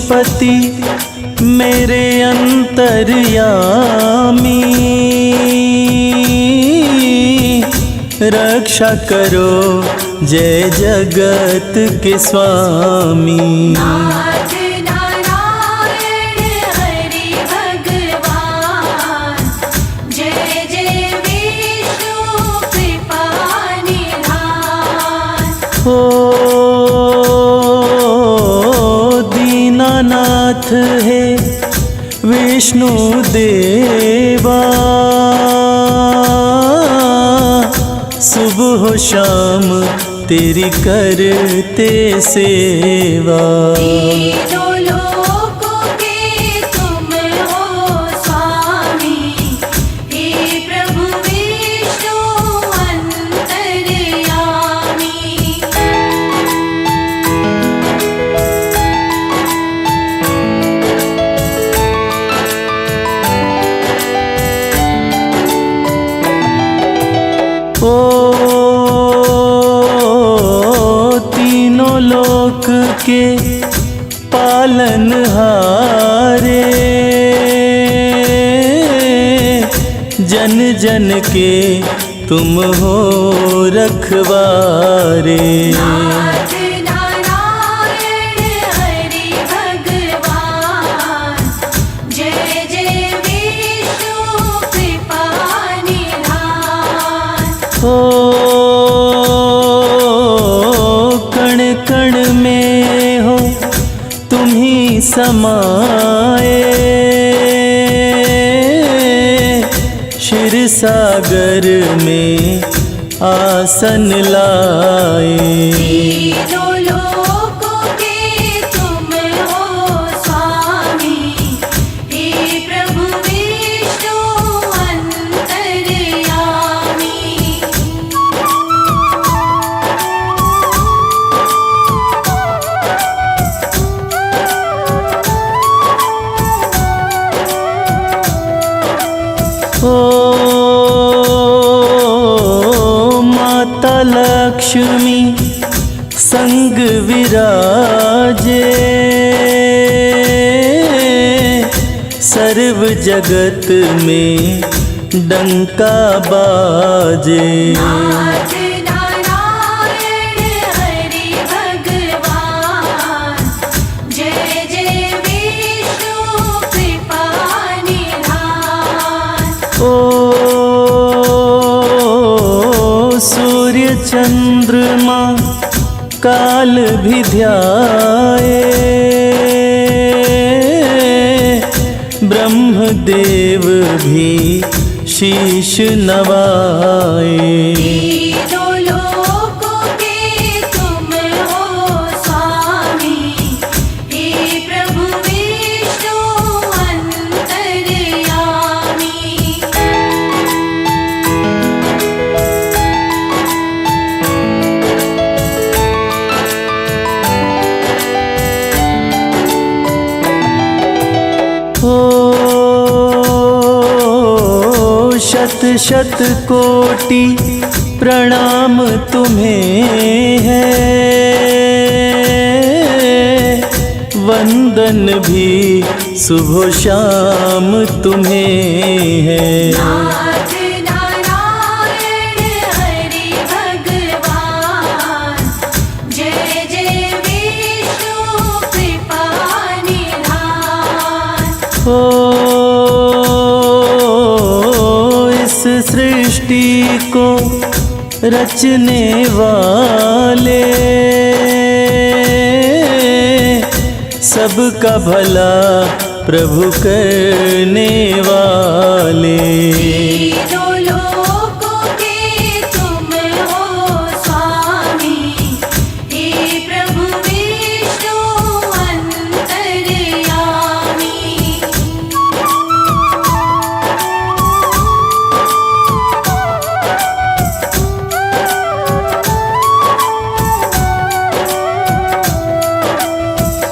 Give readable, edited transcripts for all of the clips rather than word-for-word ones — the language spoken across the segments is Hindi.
विष्णुपति मेरे अंतर्यामी, रक्षा करो जय जगत के स्वामी। नाथ नारायण हरि भगवान, जय जय विष्णु कृपा निधान। ओ दीनानाथ है विष्णु देवा, सुबह शाम तेरी करते सेवा। तीनों लोकों के तुम हो स्वामी, हे प्रभु विष्णु अंतर्यामी। ओ तीनों लोक के पालनहारे, जन जन के तुम हो रखवारे। नाथ नारायण हरि भगवान, जय जय विष्णु कृपा निधान। ओ कण कण में हो तुम्ही समाए, क्षीर सागर में आसन लाए। तीनों लोकों के तुम हो स्वामी, हे प्रभु विष्णु अंतर्यामी। ओ माता लक्ष्मी संग विराजे, सर्व जगत में डंका बाजे। नाथ नारायण हरि भगवान, जय जय विष्णु कृपा निधान। ओ सूर्य चंद्रमा काल भी ध्याए, ब्रह्मदेव भी शीश नवाए। तीनों लोकों के तुम हो स्वामी, हे प्रभु विष्णु अंतर्यामी। ओ शत शत कोटि प्रणाम तुम्हें है, वंदन भी सुबह शाम तुम्हें है। नाथ नारायण हरि भगवान, जय जय विष्णु कृपा निधान। ओ इस सृष्टि को रचने वाले, सबका भला प्रभु करने वाले। तीनों लोकों के तुम हो स्वामी, हे प्रभु विष्णु अंतर्यामी।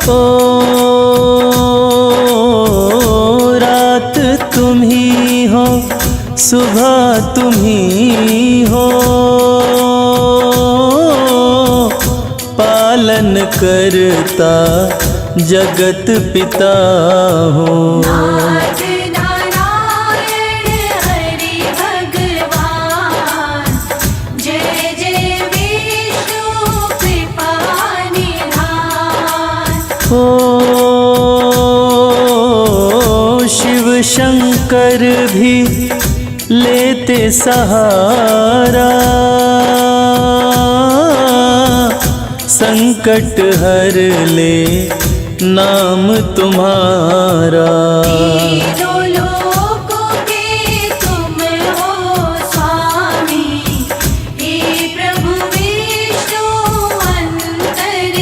ओ रात तुम ही हो, सुबह तुम ही हो, पालन करता जगत पिता हो। नाथ नारायण हरि भगवान, जय जय विष्णु कृपा निधान। ओ शिव शंकर भी लेते सहारा, संकट हर ले नाम तुम्हारा। तीनों लोकों के तुम हो स्वामी, हे प्रभु विष्णु अंतर्यामी।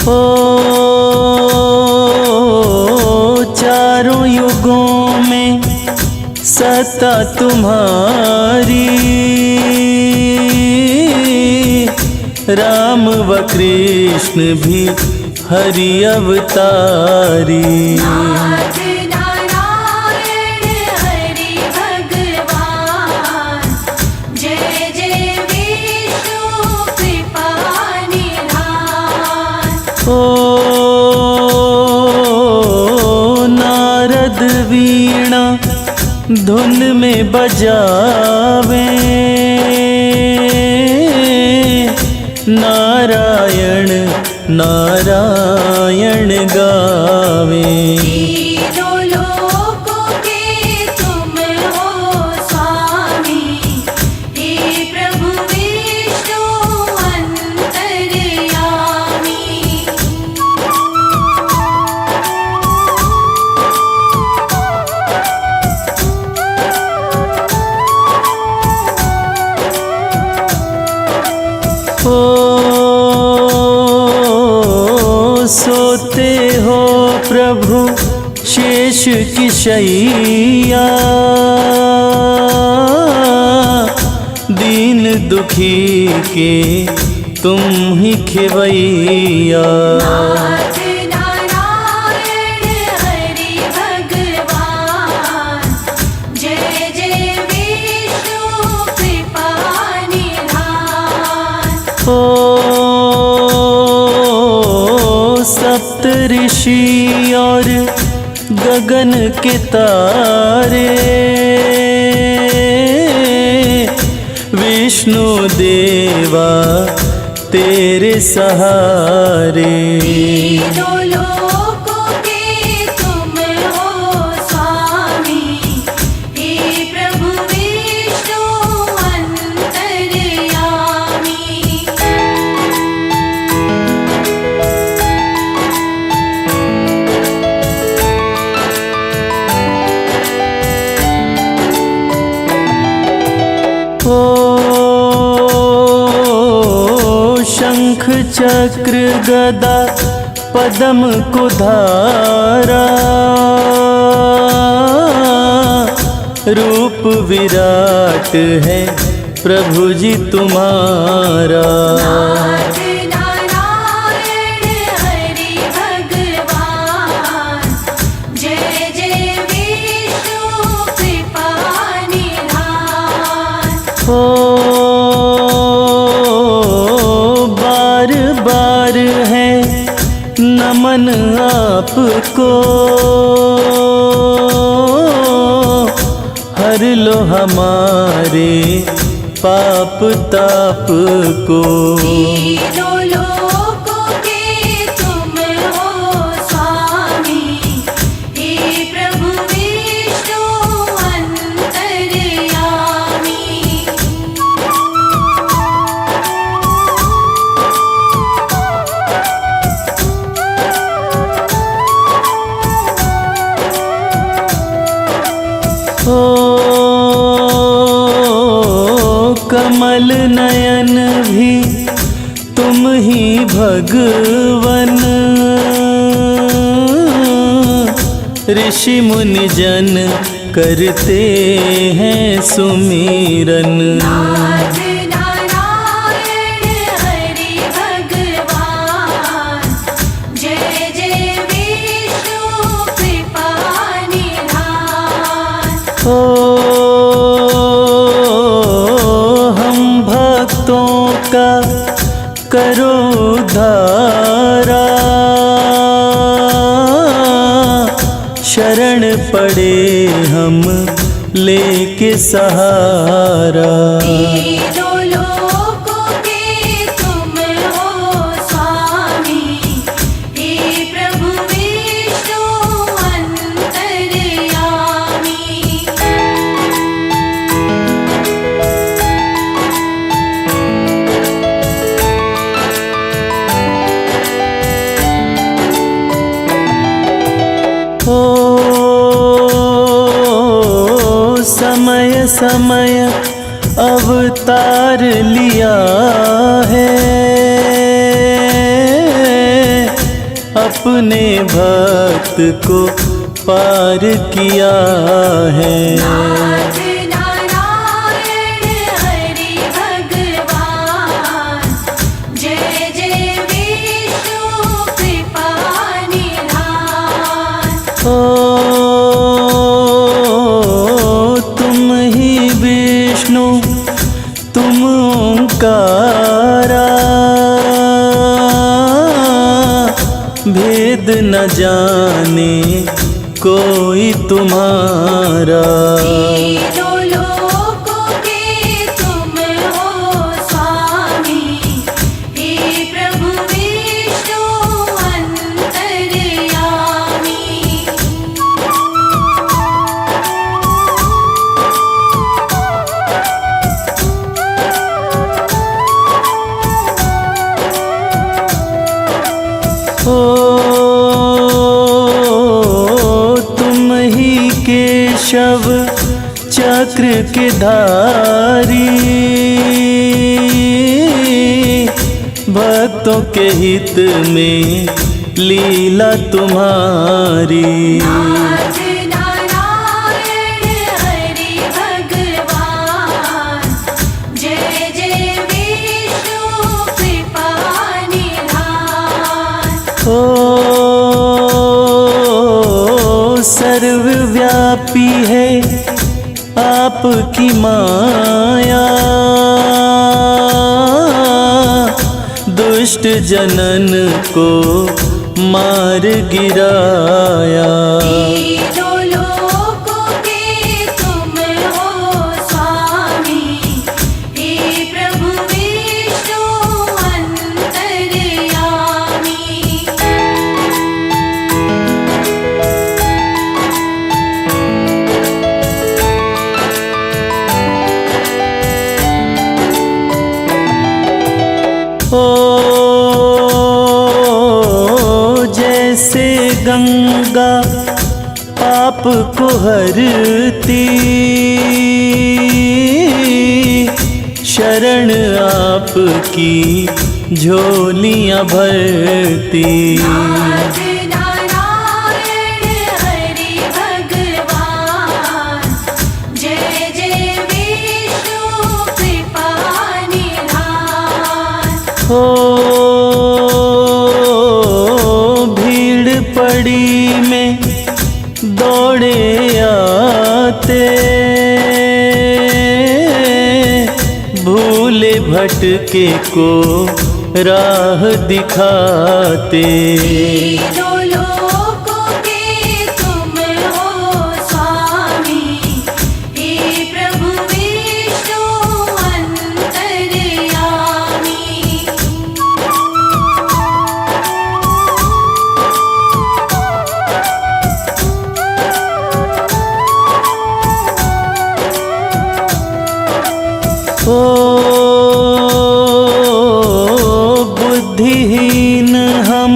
ओ चारों युगों में सत्ता तुम्हारी, राम व कृष्ण भी हरि अवतारी। नाथ नारायण हरि भगवान, जय जय विष्णु कृपा निधान। ओ नारद वीणा धुन में बजावे, नारायण नारायण गावे। तीनों लोकों के तुम हो स्वामी, हे प्रभु विष्णु अंतर्यामी। ओ सोते हो प्रभु शेष की शैया, दीन दुखी के तुम ही खेवैया। नाथ नारायण हरि भगवान, जय जय विष्णु कृपा निधान। ओ सप्त ऋषि और गगन के तारे, विष्णु देवा तेरे सहारे। तीनों लोकों के तुम हो स्वामी, हे प्रभु विष्णु अंतर्यामी। ओ शंख चक्र गदा पद्म कुधारा, रूप विराट है प्रभु जी तुम्हारा। नाथ नारायण हरि भगवान, जय जय विष्णु कृपा निधान। ओ बार बार है नमन आपको, हर लो हमारे पाप ताप को। तीनों लोकों के तुम हो स्वामी, हे प्रभु विष्णु अंतर्यामी। ओ कमल नयन भी तुम ही भगवन, ऋषि मुनि जन करते हैं सुमिरन। नाथ नारायण हरि भगवान, जय जय विष्णु कृपा ओ हम भक्तों का करो उद्धारा, शरण पड़े हम लेके सहारा। तीनों लोकों के तुम हो स्वामी, हे प्रभु विष्णु अंतर्यामी। ओ समय समय अवतार लिया है, अपने भक्त को पार किया है। नाथ नारायण हरि भगवान, जय जय विष्णु कृपा निधान। ओ तुम ही विष्णु तुम ओंकारा, भेद न जाने कोई तुम्हारा। तीनों लोकों के तुम हो स्वामी, हे प्रभु विष्णु अंतर्यामी। ओ तुम ही केशव चक्र के धारी, भक्तों के हित में लीला तुम्हारी। नाथ नारायण हरि भगवान, जय जय विष्णु कृपा निधान। ओ सर्वव्यापी है आपकी माया, दुष्ट जनन को मार गिराया। तीनों लोकों के तुम हो स्वामी, हे प्रभु विष्णु अंतर्यामी। ओ जैसे गंगा पाप को हरती, शरण आपकी झोलियां भरती। नाथ नारायण हरि भगवान, जय जय विष्णु कृपा निधान। ओ भीड़ पड़ी में दौड़े आते, भूले भटके को राह दिखाते। तीनों लोकों के तुम हो स्वामी, हे प्रभु विष्णु अंतर्यामी। ओ बुद्धिहीन हम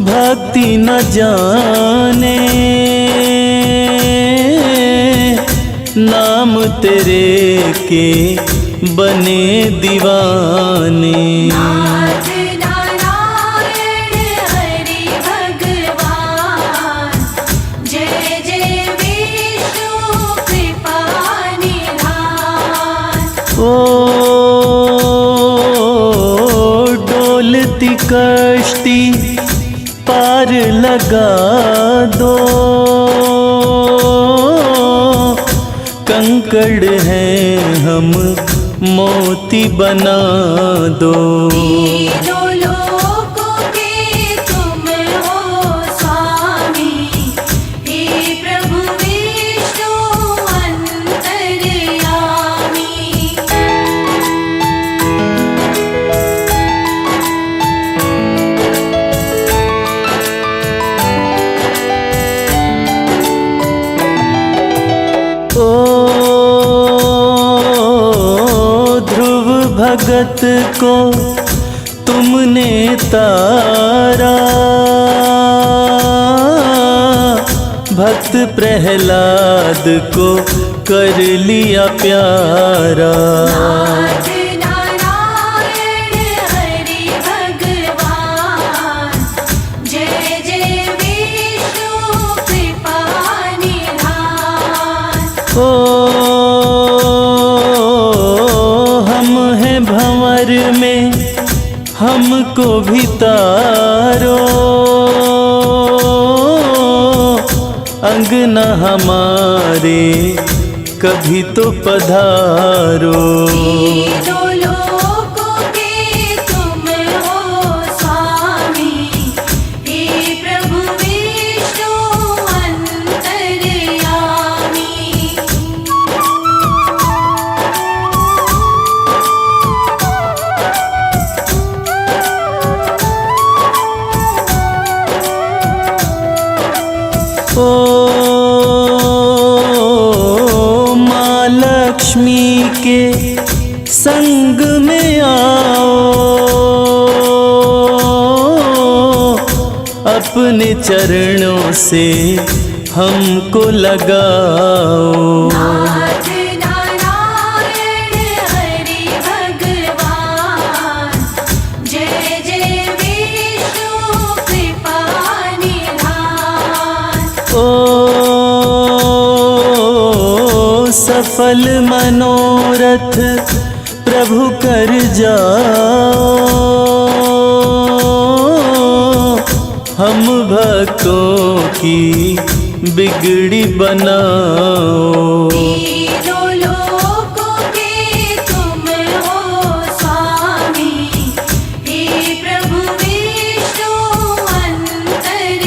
भक्ति न जाने, नाम तेरे के बने दीवाने। नाथ नारायण हरि भगवान, जय जय विष्णु कृपा निधान। ओ डोलती कश्ती पार लगा दो, कंकड़ हैं हम मोती बना दो। तीनों लोकों के तुम हो स्वामी, हे प्रभु विष्णु अंतर्यामी। ओ ध्रुव भगत को तुमने तारा, भक्त प्रहलाद को कर लिया प्यारा। नाथ नारायण हरि भगवान, जय जय विष्णु कृपा निधान। ओ हम हैं भंवर में हमको भी तारो, अंगना हमारे कभी तो पधारो। तीनों लोकों के तुम हो स्वामी, हे प्रभु विष्णु अंतर्यामी। ओ माँ लक्ष्मी के संग में आओ, अपने चरणों से हमको लगाओ। नाथ नारायण हरि भगवान, जय जय विष्णु कृपा निधान। ओ सफल मनोरथ प्रभु कर जाओ, हम भक्तों की बिगड़ी बनाओ। तीनों लोकों के तुम हो स्वामी, हे प्रभु विष्णु अंतर्यामी।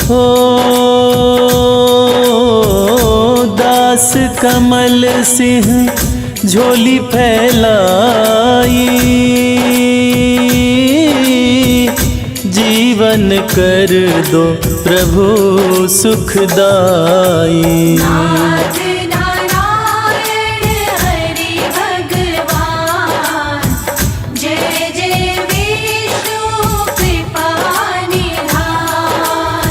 हो दास कमल सिंह झोली फैलाई, जीवन कर दो प्रभु सुखदाई। नाथ नारायण हरि भगवान, जय जय विष्णु कृपा निधान।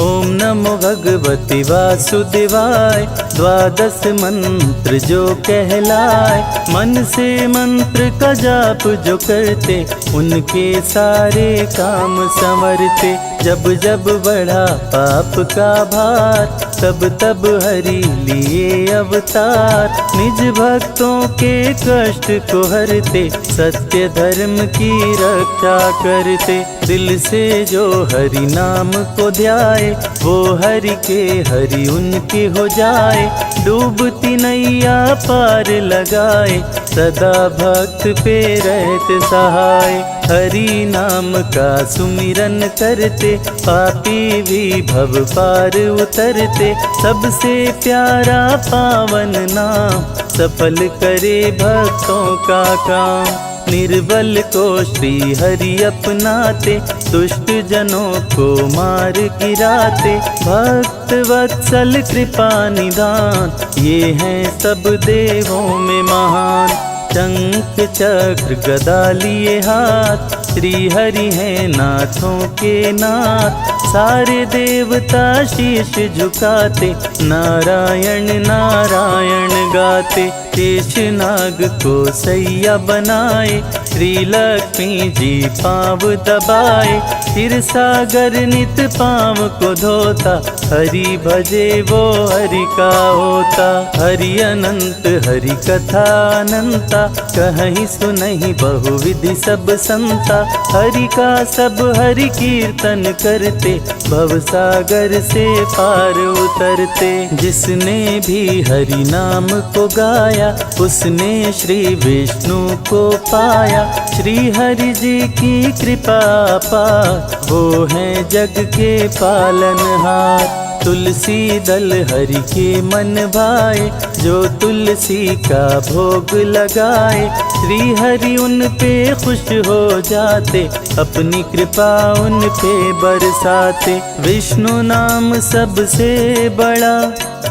ओम नमो भगवती वासुदेवाय, द्वादश मंत्र जो कहलाए, मन से मंत्र का जाप जो करते, उनके सारे काम संवरते। जब जब बढ़ा पाप का भार, तब तब हरि लिए अवतार। निज भक्तों के कष्ट को हरते, सत्य धर्म की रक्षा करते। दिल से जो हरि नाम को ध्याए, वो हरि के हरि उनके हो जाए। डूबती नैया पार लगाए, सदा भक्त पे रहते सहाय। हरि नाम का सुमिरन करते, पापी भी भव पार उतरते। सबसे प्यारा पावन नाम, सफल करे भक्तों का काम। निर्बल को श्री हरि अपनाते, दुष्ट जनों को मार गिराते। भक्त वत्सल कृपा निदान, ये हैं सब देवों में महान। शंख चक्र गदा लिए हाथ, श्री हरि हैं नाथों के नाथ। सारे देवता शीश झुकाते, नारायण नारायण गाते। शेषनाग को सैया बनाए, श्रीलक्ष्मी जी पाँव दबाए, फिर सागर नित पाँव को धोता, हरि भजे वो हरि का होता। हरि अनंत हरि कथा अनंता, कहीं सुनहि बहुविधि सब संता। हरि का सब हरि कीर्तन करते, भव सागर से पार उतरते। जिसने भी हरि नाम को गाया, उसने श्री विष्णु को पाया। श्री हरि जी की कृपा पार, वो है जग के पालनहार। तुलसी दल हरि के मन भाए, जो तुलसी का भोग लगाए। श्री हरि उन पे खुश हो जाते, अपनी कृपा उन पे बरसाते। विष्णु नाम सबसे बड़ा,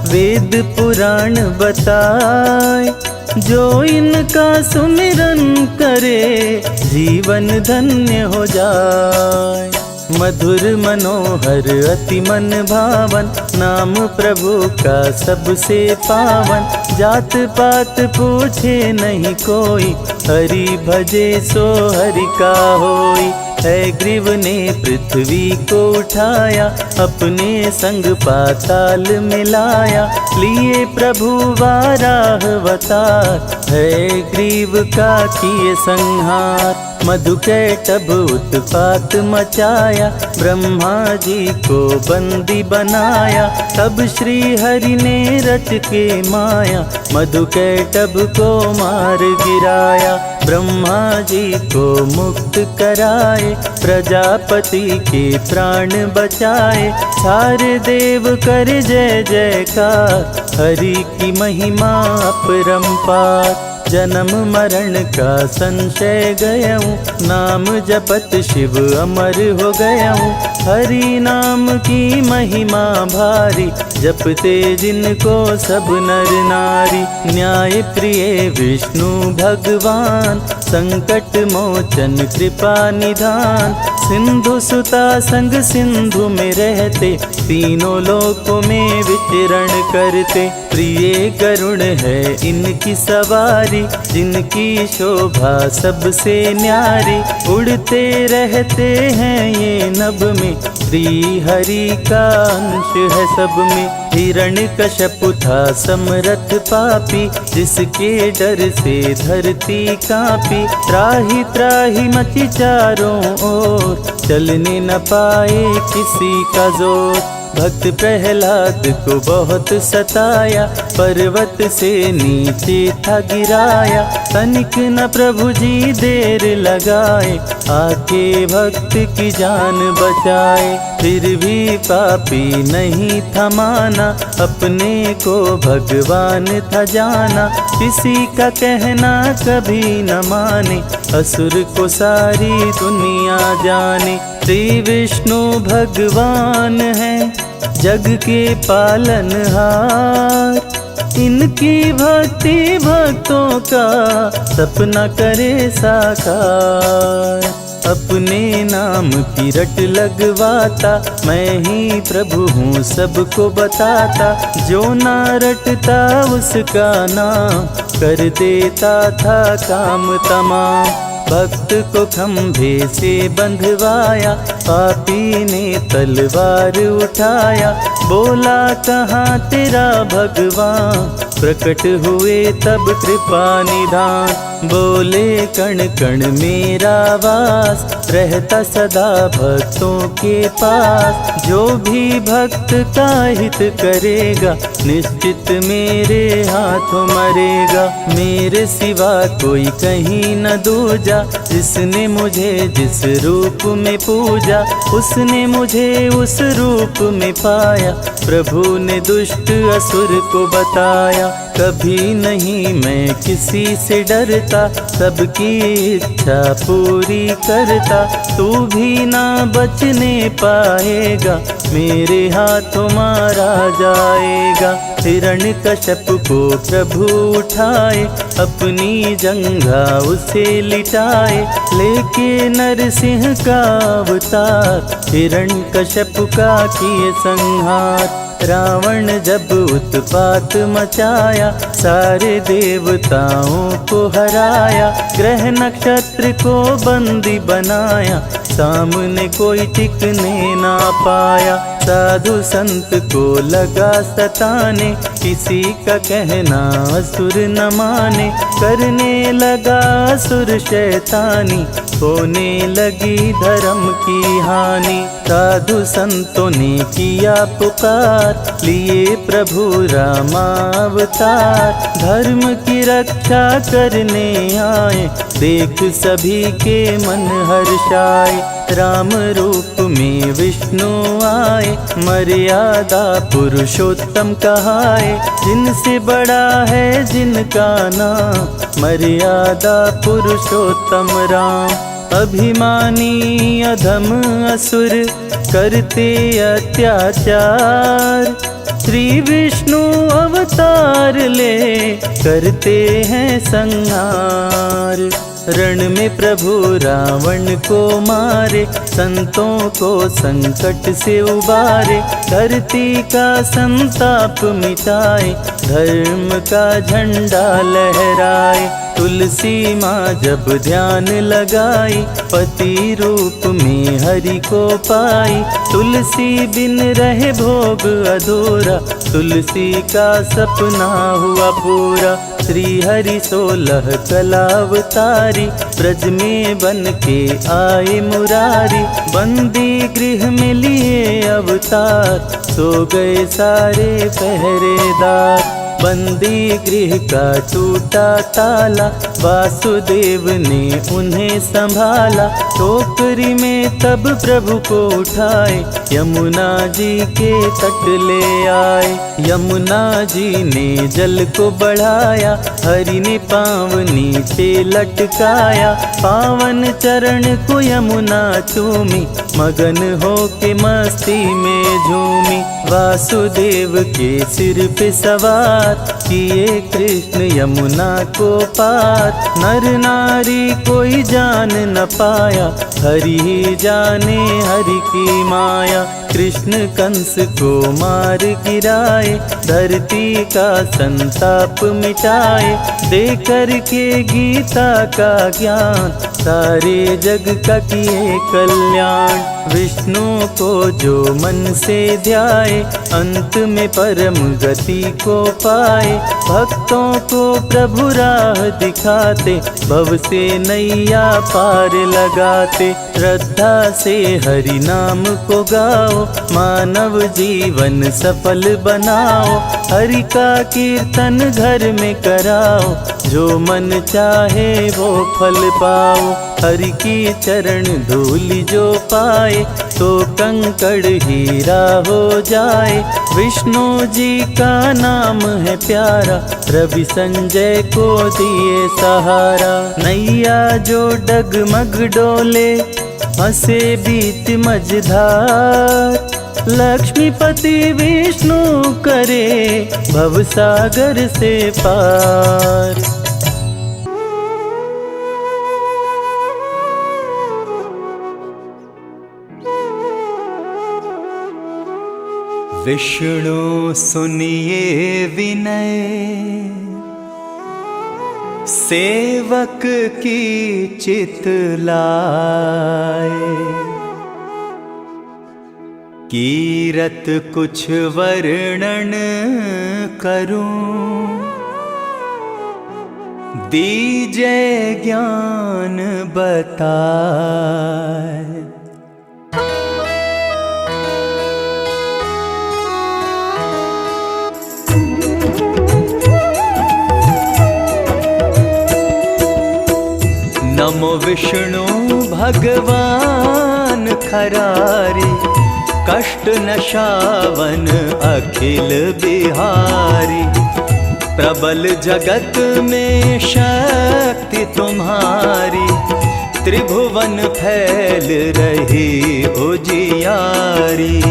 वेद पुराण बताए। जो इनका सुमिरन करे, जीवन धन्य हो जाए। मधुर मनोहर अति मन भावन, नाम प्रभु का सबसे पावन। जात पात पूछे नहीं कोई, हरि भजे सो हरि का होई। है ग्रीव ने पृथ्वी को उठाया, अपने संग पाताल मिलाया। लिए प्रभु वाराह अवतार, है ग्रीव का किए संहार। मधुकैटभ उत्पात मचाया, ब्रह्मा जी को बंदी बनाया। तब श्री हरि ने रच के माया, मधुकैटभ को मार गिराया। ब्रह्मा जी को मुक्त कराए, प्रजापति के प्राण बचाए। सारे देव कर जय जयकार, हरि की महिमा अपरंपार। जन्म मरण का संशय गयऊँ, नाम जपत शिव अमर हो गयऊँ। हरि नाम की महिमा भारी, जपते जिनको सब नर नारी। न्याय प्रिय विष्णु भगवान, संकट मोचन कृपा निधान। सिंधु सुता संग सिंधु में रहते, तीनों लोकों में विचरण करते। प्रिय करुण है इनकी सवारी, जिनकी शोभा सबसे न्यारी। उड़ते रहते हैं ये नभ में, श्री हरि का अंश है सब में। हिरण्यकश्यप था समरथ पापी, जिसके डर से धरती कांपी। त्राहि त्राहि मची चारों ओर, चलने न पाए किसी का जोर। भक्त प्रहलाद को बहुत सताया, पर्वत से नीचे था गिराया। तनिक न प्रभु जी देर लगाए, आके भक्त की जान बचाए। फिर भी पापी नहीं था माना, अपने को भगवान था जाना। किसी का कहना कभी न माने, असुर को सारी दुनिया जाने। श्री विष्णु भगवान है जग के पालनहार, इनकी भक्ति भक्तों का सपना करे साकार। अपने नाम की रट लगवाता, मैं ही प्रभु हूँ सबको बताता। जो ना रटता उसका नाम, कर देता था काम तमाम। भक्त को खंभे से बंधवाया, पापी ने तलवार उठाया। बोला कहाँ तेरा भगवान, प्रकट हुए तब कृपा निधान। बोले कण कण मेरा वास, रहता सदा भक्तों के पास। जो भी भक्त का हित करेगा, निश्चित मेरे हाथों मरेगा। मेरे सिवा कोई कहीं न दूजा, जिसने मुझे जिस रूप में पूजा, उसने मुझे उस रूप में पाया। प्रभु ने दुष्ट असुर को बताया, कभी नहीं मैं किसी से डरता, सबकी इच्छा पूरी करता। तू भी ना बचने पाएगा, मेरे हाथों मारा जाएगा। हिरण्यकश्यप को प्रभु उठाए, अपनी जंघा उसे लिटाए। लेके नरसिंह का अवतार, हिरण्यकश्यप का किए संहार। रावण जब उत्पात मचाया, सारे देवताओं को हराया, ग्रह नक्षत्र को बंदी बनाया, सामने कोई टिकने ना पाया। साधु संत को लगा सताने, किसी का कहना असुर न माने, करने लगा असुर शैतानी, होने लगी धर्म की हानि। साधु संतों ने किया पुकार, लिए प्रभु रामावतार, धर्म की रक्षा करने आए, देख सभी के मन हर्षाए। राम रूप में विष्णु आए, मर्यादा पुरुषोत्तम कहाए, जिनसे बड़ा है जिनका नाम, मर्यादा पुरुषोत्तम राम। अभिमानी अधम असुर करते अत्याचार, श्री विष्णु अवतार ले करते हैं संहार। रण में प्रभु रावण को मारे, संतों को संकट से उबारे, धरती का संताप मिटाए, धर्म का झंडा लहराए। तुलसी माँ जब ध्यान लगाई, पति रूप में हरि को पाई, तुलसी बिन रहे भोग अधूरा, तुलसी का सपना हुआ पूरा। श्री हरि 16 कलावतारी, ब्रज में बन के आए मुरारी, बंदी गृह में लिए अवतार, सो गए सारे पहरेदार। बंदी गृह का टूटा ताला, वासुदेव ने उन्हें संभाला, टोकरी में तब प्रभु को उठाए, यमुना जी के तट ले आए। यमुना जी ने जल को बढ़ाया, हरि ने पाँव नीचे लटकाया, पावन चरण को यमुना चूमी, मगन हो के मस्ती में झूमी। वासुदेव के सिर पे सवार, किए कृष्ण यमुना को पार, नर नारी कोई जान न पाया, हरि ही जाने हरि की माया। कृष्ण कंस को मार गिराए, धरती का संताप मिटाए, दे करके गीता का ज्ञान, सारे जग का किए कल्याण। विष्णु को जो मन से ध्याए, अंत में परम गति को पाए, भक्तों को प्रभु राह दिखाते, भव से नैया पार लगाते। श्रद्धा से हरि नाम को गाओ, मानव जीवन सफल बनाओ, हरि का कीर्तन घर में कराओ, जो मन चाहे वो फल पाओ। हरि की चरण धूलि जो पाए, तो कंकड़ हीरा हो जाए। विष्णु जी का नाम है प्यारा, रवि संजय को दिए सहारा। नैया जो डगमग डोले, हंसे बीच मझधार, लक्ष्मीपति विष्णु करे भवसागर से पार। विष्णु सुनिए विनय, सेवक की चित लाए, कीरत कुछ वर्णन करूं, दीजे ज्ञान बताए। नमो विष्णु भगवान खरारी, कष्ट नशावन अखिल बिहारी। प्रबल जगत में शक्ति तुम्हारी, त्रिभुवन फैल रही उजियारी।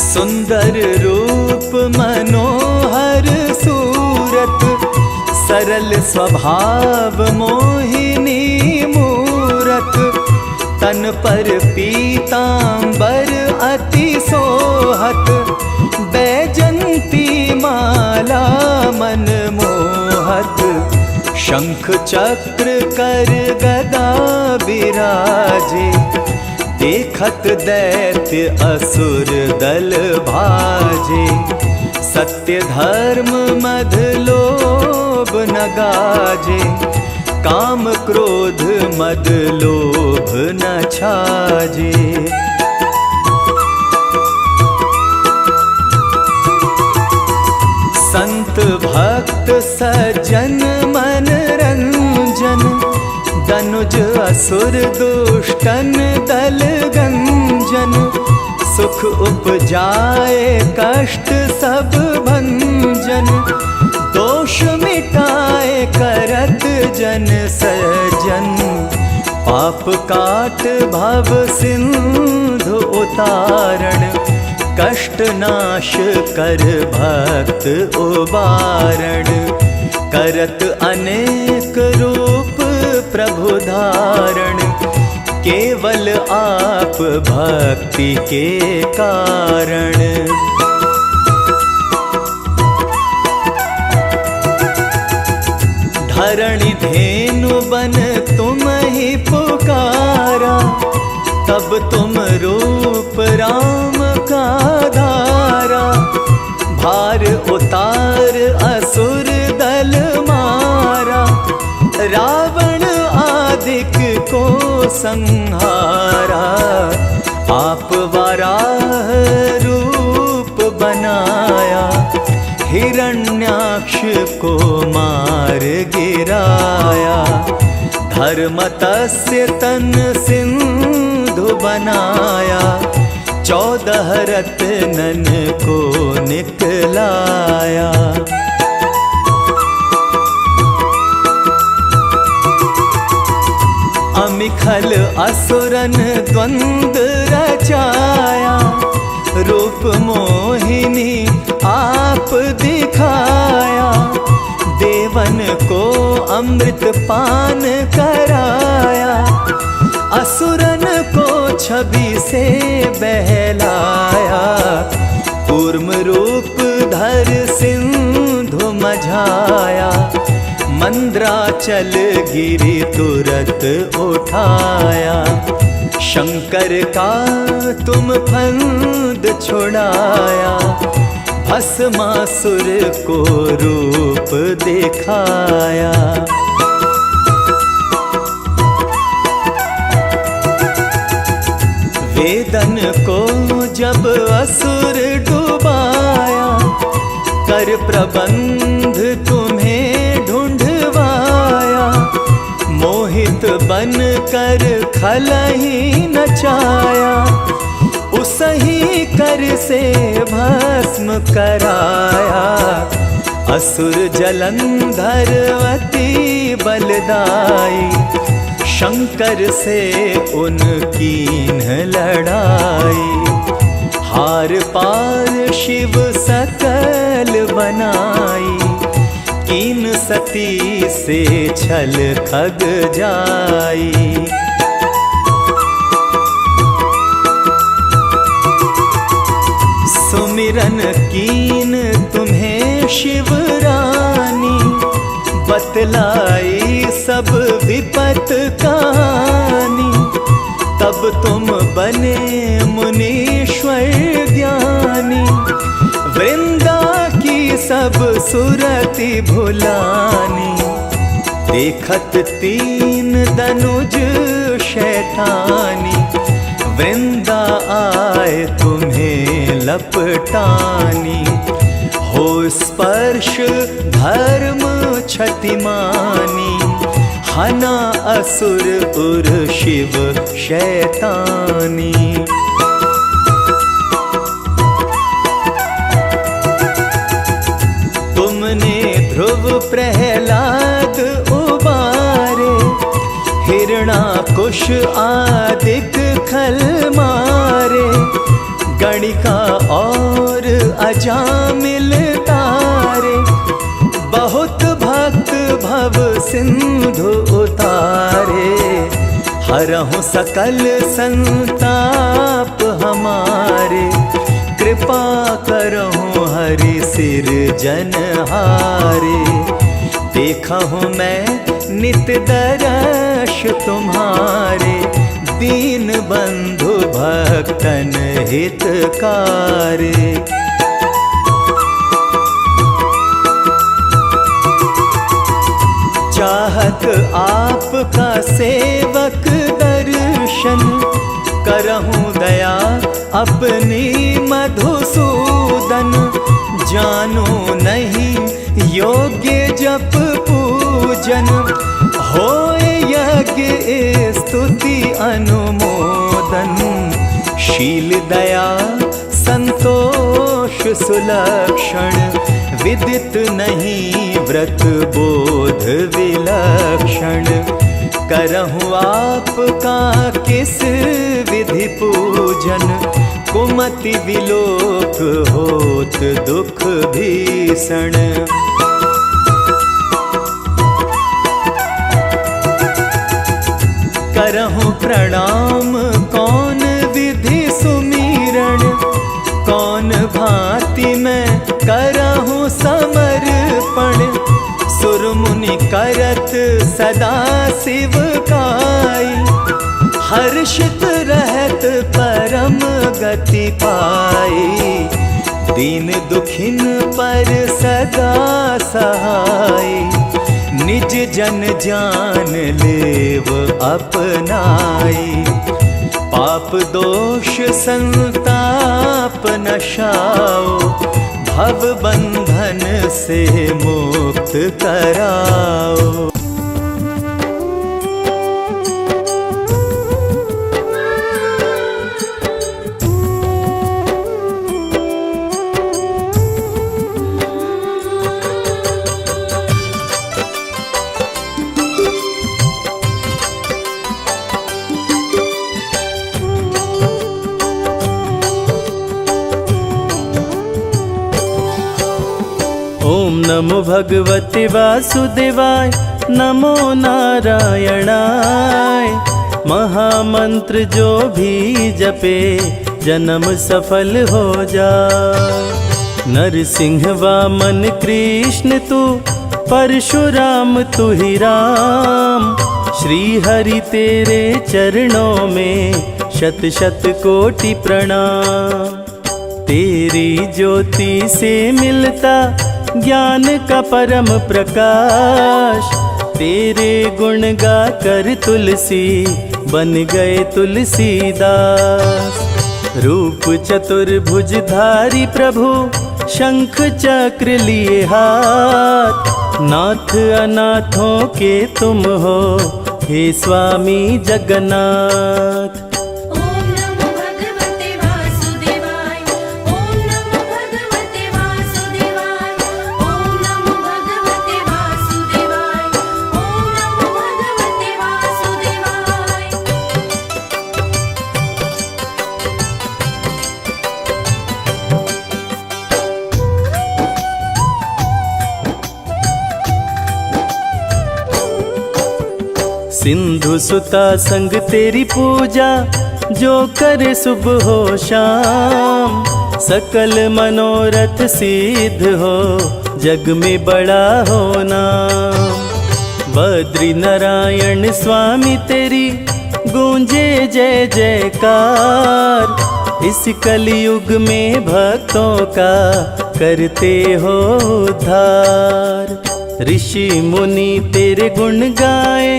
सुंदर रूप मनोहर सूरत, सरल स्वभाव मोहिनी मूरत। तन पर पीतांबर अति सोहत, बैजंती माला मन मोहत, शंख चक्र कर गदा बिराजे, देखत दैत्य असुर दल भाजे, सत्य धर्म मद लोभ न गाजे, काम क्रोध मद लोभ न छाजे। संत भक्त सज्जन मन रंजन, दनुज असुर दुष्टन दल गंजन, सुख उपजाए कष्ट सब भंजन, दोष मिटाए करत जन सज्जन, पाप काट भव सिंधु उतारण, कष्ट नाश कर भक्त उबारण, करत अनेक रूप प्रभु धारण, केवल आप भक्ति के कारण। धरणि धेनु बन तुम ही पुकारा, तब तुम रूप राम का धारा, भार उतार असुर दल मारा, रावण आदिक को संहारा, आप वराह रूप बनाया, हिरण्याक्ष को मार गिराया, धर्मतस्य तन सिंधु बनाया, 14 रत्नन को निकलाया। अमिखल असुरन द्वंद रचाया, रूप मोहिनी आप दिखाया, देवन को अमृत पान कराया, असुरन को छवि से बहलाया, कूर्म रूप धर सिंधु मझाया, मंद्राचल गिरि तुरत उठाया, शंकर का तुम फंद छुड़ाया, भस्मासुर को रूप दिखाया। वेदन को जब असुर डुबाया, कर प्रबंध तुम्हें ढूंढवाया, मोहित बन कर खलहि नचाया, उसही कर से भस्म कराया, असुर जलंधर अति बलदाई, शंकर से उनकीन लड़ाई, हार पार शिव सकल बनाई, कीन सती से छल खग जाई। सुमिरन कीन तुम्हें शिव रानी, बतलाई सब विपत कहानी, तब तुम बने मुनीश्वर ज्ञानी, वृंदा की सब सुरति भुलानी, देखत 3 दनुज शैतानी, वृंदा आए तुम्हें लपटानी, हो स्पर्श धर्म क्षतिमानी, हना असुर उर शिव शैतानी। तुमने ध्रुव प्रहलाद उबारे, हिरणाकुश आदिक खल मारे, गणिका और अजामिल तारे, बहुत भक्त भव सिंधु उतारे, हरहु सकल संताप हमारे, कृपा करहु हरि सिर जनहारे। देखा हूँ मैं नित दर्श तुम्हारे, दीन बंधु भक्तन हितकारे। चाहत आपका सेवक दर्शन, करहूँ दया अपनी मधुसूदन। जानो नहीं योग्य जप पूजन, होए यज्ञ स्तुति अनुमोदन। शील दया संतोष सुलक्षण, विदित नहीं व्रत बोध विलक्षण। करहूँ आपका किस विधि पूजन, कुमति विलोक होत दुख भीषण। करहूँ प्रणाम कौन विधि सुमीरण, कौन भांति मैं करहूँ समर्पण। सुर मुनि करत सदा शिव काई, हर्षित रहत परम गति पाई। दीन दुखिन पर सदा सहाय, निज जन जान लेव अपनाई। पाप दोष संताप नशाओ, भव बंधन से मुक्त कराओ। ओम नमो भगवते वासुदेवाय, नमो नारायणाय। महामंत्र जो भी जपे, जन्म सफल हो जाए। नरसिंह वामन कृष्ण तू, परशुराम तू ही राम। श्री हरि तेरे चरणों में शत शत कोटि प्रणाम। तेरी ज्योति से मिलता ज्ञान का परम प्रकाश। तेरे गुण गा कर तुलसी बन गए तुलसीदास। रूप चतुर्भुजधारी प्रभु, शंख चक्र लिए हाथ। नाथ अनाथों के तुम हो, हे स्वामी जगन्नाथ। सिंधु सुता संग तेरी पूजा, जो करे सुबह हो शाम। सकल मनोरथ सिद्ध हो, जग में बड़ा हो नाम। बद्री नारायण स्वामी तेरी गूंजे जय जयकार। इस कलयुग में भक्तों का करते हो उद्धार। ऋषि मुनि तेरे गुण गाए,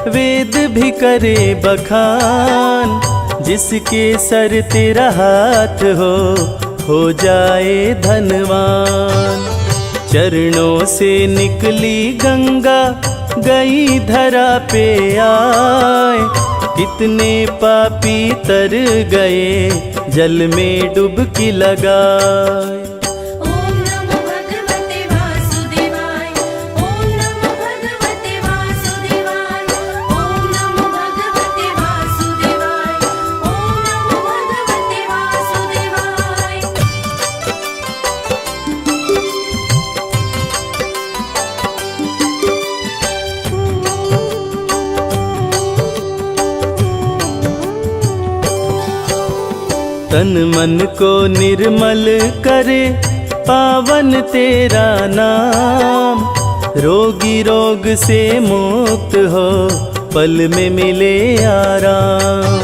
वेद भी करे बखान। जिसके सर तेरा हाथ हो जाए धनवान। चरणों से निकली गंगा, गई धरा पे आए। कितने पापी तर गए, जल में डुबकी लगाए। तन मन को निर्मल करे पावन तेरा नाम। रोगी रोग से मुक्त हो पल में मिले आराम।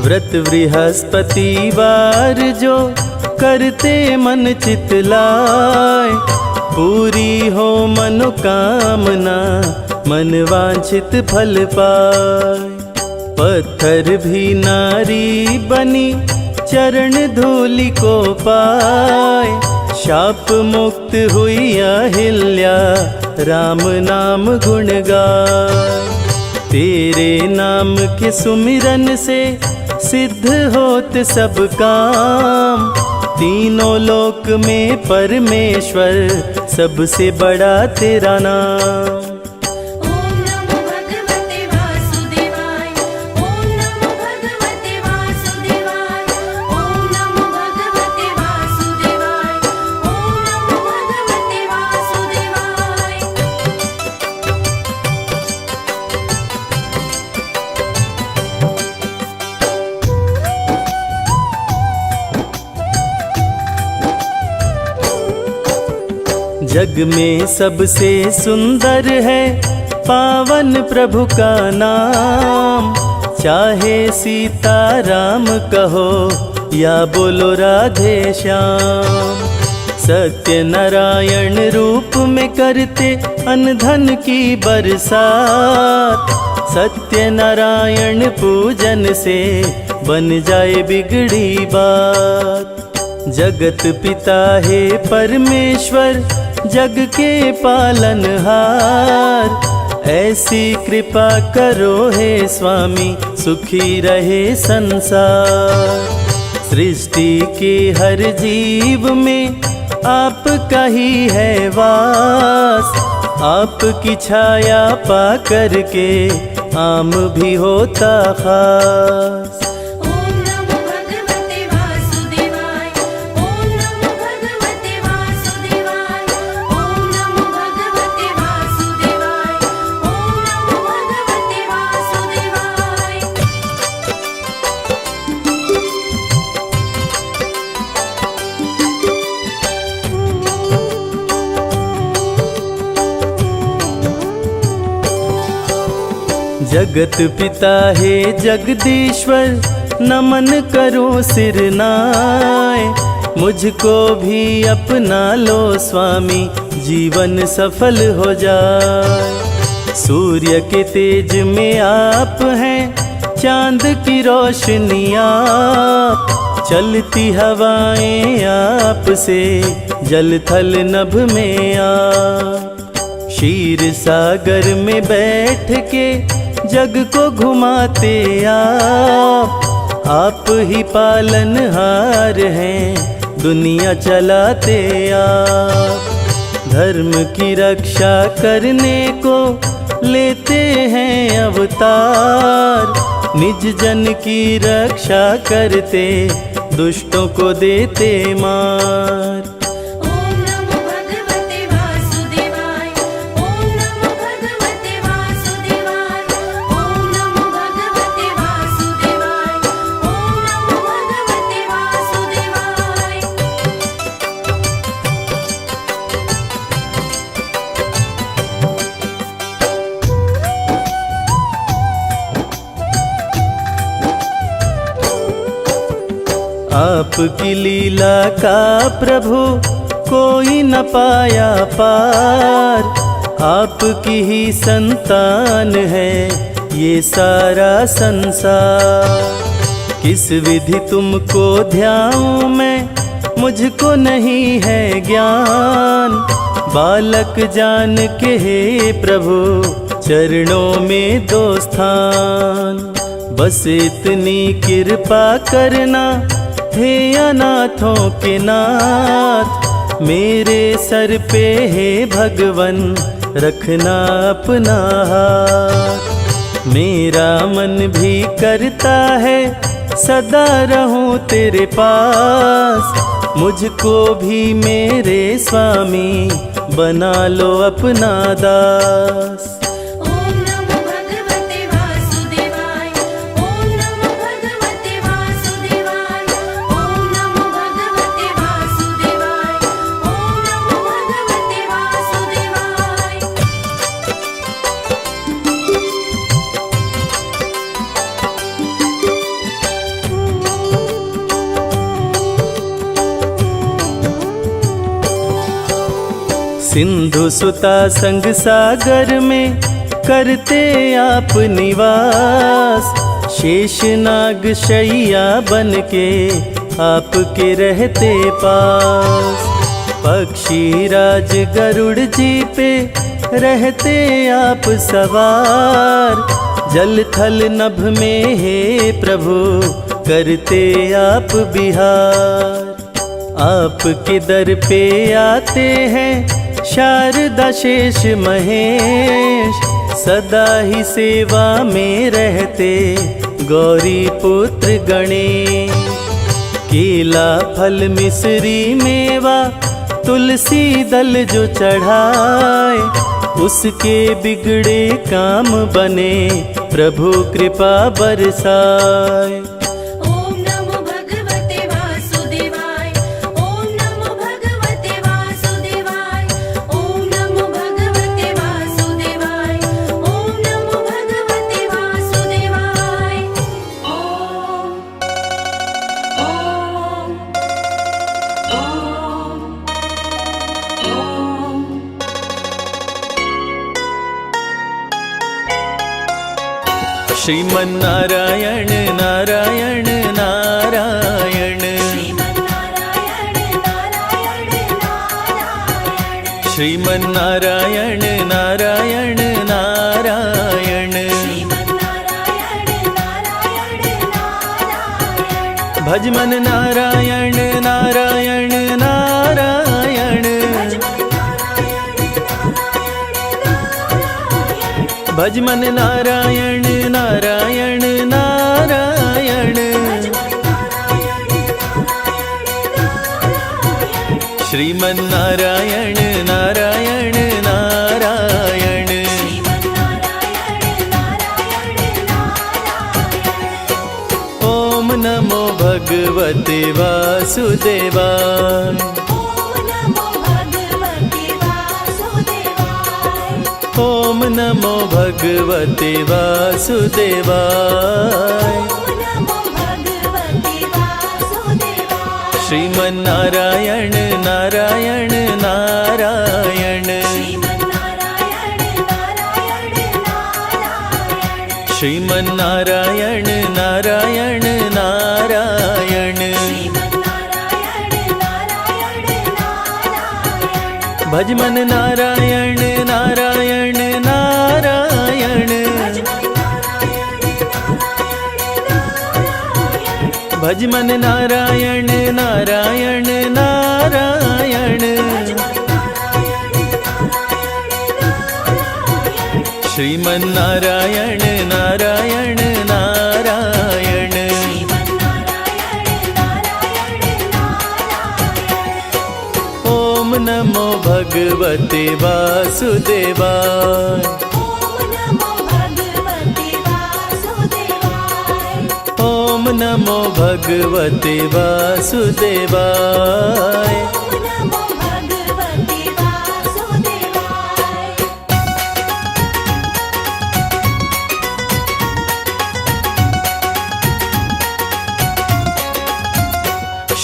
व्रत बृहस्पतिवार जो करते मन चित लाए, पूरी हो मनोकामना मन वांछित फल पाए। पत्थर भी नारी बनी चरण धूलि को पाए, शाप मुक्त हुई अहिल्या राम नाम गुण गाए। तेरे नाम के सुमिरन से सिद्ध होत सब काम, तीनों लोक में परमेश्वर सबसे बड़ा तेरा नाम। ओम नमो भगवते वासुदेवाय, ओम नमो भगवते वासुदेवाय, ओम नमो भगवते वासुदेवाय, ओम नमो भगवते वासुदेवाय। जग में सबसे सुंदर है पावन प्रभु का नाम। चाहे सीता राम कहो या बोलो राधे श्याम। सत्य नारायण रूप में करते अनधन की बरसात, सत्य नारायण पूजन से बन जाए बिगड़ी बात। जगत पिता है परमेश्वर जग के पालनहार, ऐसी कृपा करो हे स्वामी सुखी रहे संसार। सृष्टि के हर जीव में आपका ही है वास, आपकी छाया पा करके आम भी होता खास। ओम नमो भगवते वासुदेवाय, ओम नमो भगवते वासुदेवाय, ओम नमो भगवते वासुदेवाय, ओम नमो भगवते वासुदेवाय। जगत पिता है जगदीश्वर नमन करो सिर नाय, मुझको भी अपना लो स्वामी जीवन सफल हो जाए। सूर्य के तेज में आप हैं, चांद की रोशनी आप, चलती हवाएं आपसे जल थल नभ में आप। क्षीर सागर में बैठ के जग को घुमाते आप ही पालनहार हैं दुनिया चलाते आप। धर्म की रक्षा करने को लेते हैं अवतार, निज जन की रक्षा करते दुष्टों को देते मार। ओम नमो भगवते वासुदेवाय, ओम नमो भगवते वासुदेवाय, ओम नमो भगवते वासुदेवाय, ओम नमो भगवते वासुदेवाय। आपकी लीला का प्रभु कोई न पाया पार, आपकी ही संतान है ये सारा संसार। किस विधि तुमको ध्याऊं मैं मुझको नहीं है ज्ञान, बालक जान के हे प्रभु चरणों में दो स्थान। बस इतनी कृपा करना हे अनाथों के नाथ, मेरे सर पे हे भगवन रखना अपना हाथ। मेरा मन भी करता है सदा रहूं तेरे पास, मुझको भी मेरे स्वामी बना लो अपना दास। ओम नमो भगवते वासुदेवाय, ओम नमो भगवते वासुदेवाय, सिंधु सुता संग सागर में करते आप निवास, शेष नाग शैया बन के आपके रहते पास। पक्षी राज गरुड़ जी पे रहते आप सवार, जल थल नभ में हे प्रभु करते आप बिहार। आपके दर पे आते हैं शारदा शेष महेश, सदा ही सेवा में रहते गौरी पुत्र गणेश। केला फल मिश्री मेवा तुलसी दल जो चढ़ाए, उसके बिगड़े काम बने प्रभु कृपा बरसाए। ॐ नमो भगवते वासुदेवाय, ॐ नमो भगवते वासुदेवाय, ॐ नमो भगवते वासुदेवाय, ॐ नमो भगवते वासुदेवाय। श्रीमन्नारायण नारायण नारायण, श्रीमन्नारायण नारायण नारायण, श्रीमन्नारायण नारायण नारायण, श्रीमन्नारायण नारायण नारायण, भजमन नारायण नारायण नारायण, भजमन नारायण नारायण नारायण, श्रीमन्नारायण नारायण नारायण। ओम नमो भगवते वासुदेवाय, ओम नमो भगवते वासुदेवाय। श्रीमन्नारायण नारायण नारायण, श्रीमन्नारायण नारायण नारायण, भजमन नारायण नारायण नारायण, भजमन नारायण नारायण नारायण, श्रीमन्नारायण नारायण नारायण। ओम नमो भगवते वासुदेवाय, ओम नमो भगवते वासुदेवाय।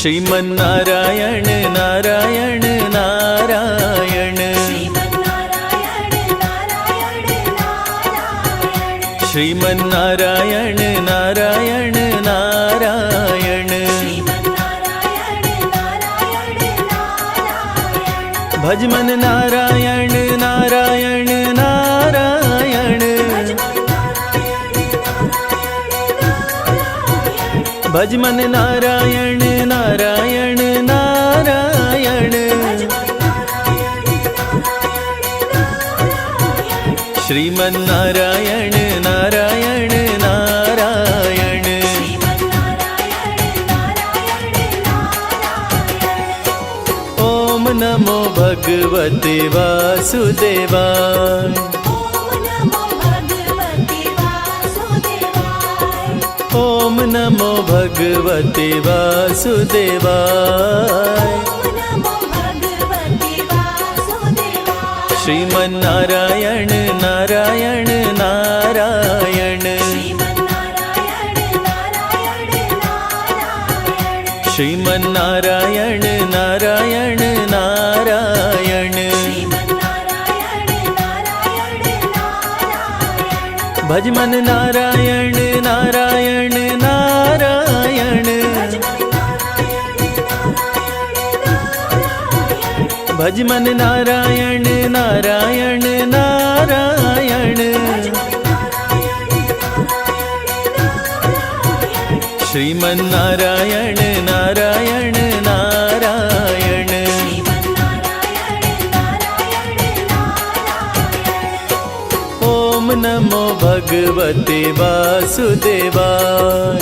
श्रीमन्नारायण नारायण नारायण, श्रीमन्नारायण नारायण नारायण, भजमन नारायण नारायण नारायण, भजमन नारायण नारायण नारायण, श्रीमन्नारायण नारायण नारायण। ओम नमो भगवते वासुदेवाय, ओम नमो भगवते वासुदेवाय। श्रीमन्नारायण नारायण नारायण, श्रीमन्नारायण नारायण नारायण, भज मन नारायण नारायण नारायण, भज मन नारायण नारायण नारायण, श्रीमन नारायण नारायण नारायण। ओम नमो भगवते वासुदेवाय,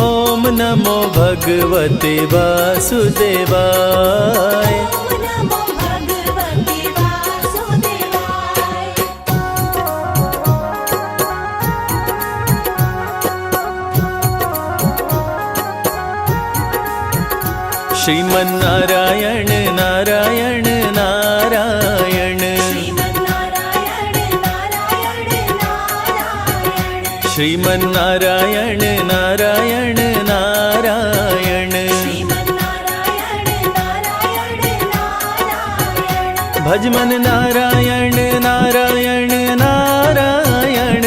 ओम नमो भगवते वासुदेवाय। श्रीमन नारायण नारायण नारायण, श्रीमन नारायण नारायण नारायण, भज मन नारायण नारायण नारायण,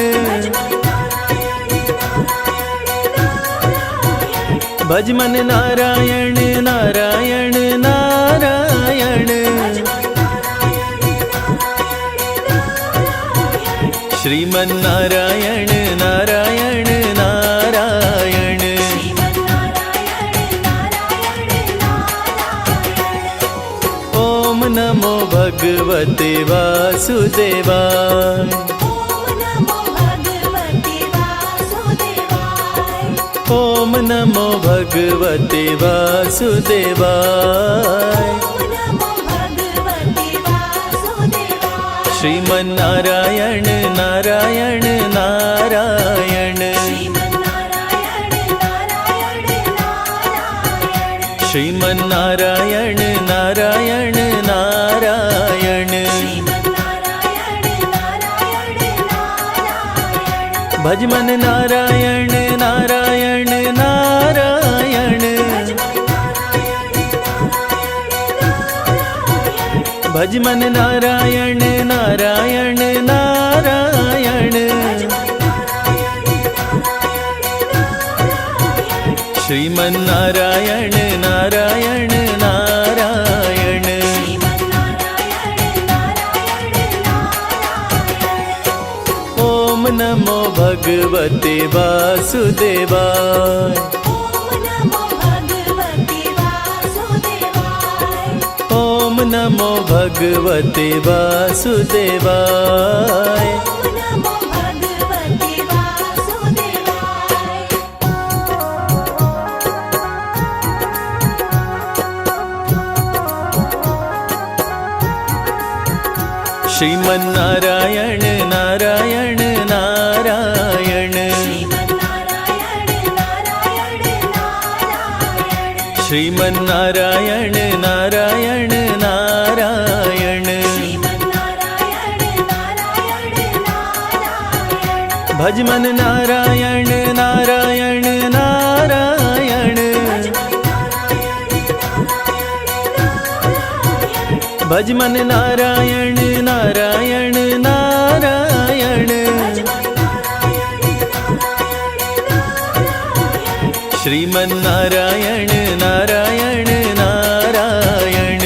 भज मन नारायण नारायण नारायण, श्रीमन नारायण नारायण नारायण। ओम नमो भगवते वासुदेवाय, ओम नमो भगवते वासुदेवाय। श्रीमन नारायण नारायण नारायण, श्रीमन नारायण नारायण नारायण, भज मन नारायण नारायण नारायण, भज मन नारायण नारायण नारायण, श्रीमन नारायण नारायण नारायण। ओम नमो भगवते वासुदेवाय, ओम नमो भगवते वासुदेवाय। श्रीमन नारायण नारायण नारायण, श्रीमन नारायण नारायण नारायण, भज मन नारायण नारायण नारायण, भज मन नारायण नारायण नारायण, श्रीमन नारायण नारायण नारायण।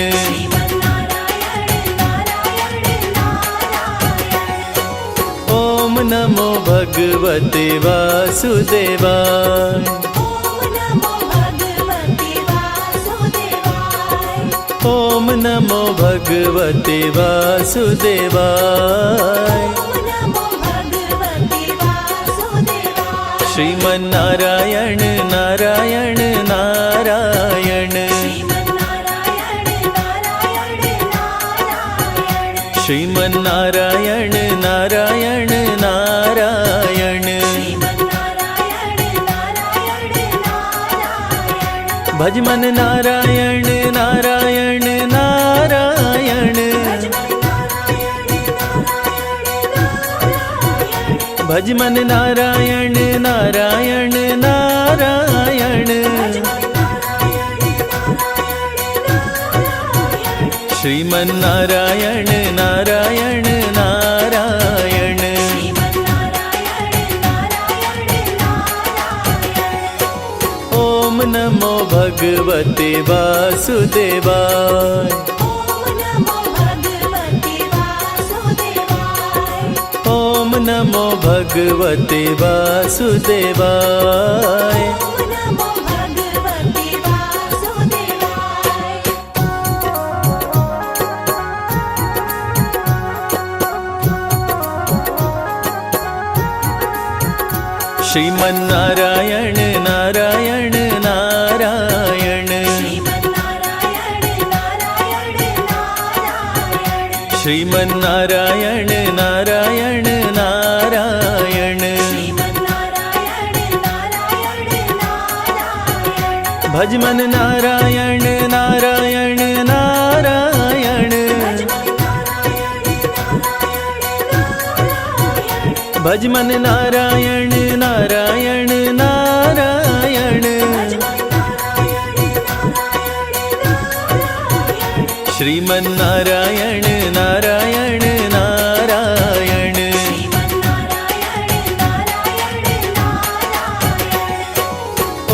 ओम नमो भगवते वासुदेवाय, ओम नमो भगवते वासुदेवाय। श्रीमन नारायण नारायण नारायण, श्रीमन नारायण नारायण नारायण, भज मन नारायण नारायण नारायण, भज मन नारायण नारायण नारायण, श्रीमन्नारायण नारायण नारायण श्रीमन्नारायण नारायण नारायण ओम नमो भगवते वासुदेवाय ओम नमो भगवते वासुदेवाय ओम नमो भगवते वासुदेवाय श्रीमन्नारायण नारायण नारायण श्रीमन्नारायण नारायण नारायण श्रीमन्नारायण नारायण नारायण श्रीमन्नारायण नारायण नारायण भजमन नारायण नारायण नारायण श्रीमन्नारायण नारायण नारायण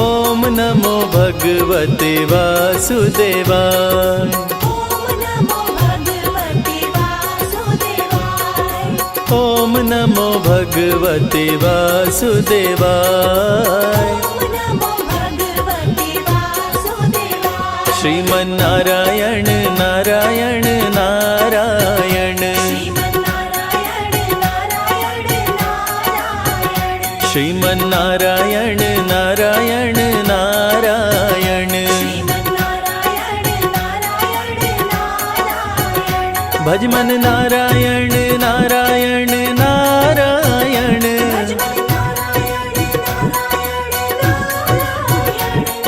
ओम नमो भगवते वासुदेवाय ओम नमो भगवते वासुदेवाय ओम नमो भगवते वासुदेवाय श्रीमन्नारायण नारायण नारायण श्रीमन्नारायण नारायण नारायण भजमन नारायण नारायण नारायण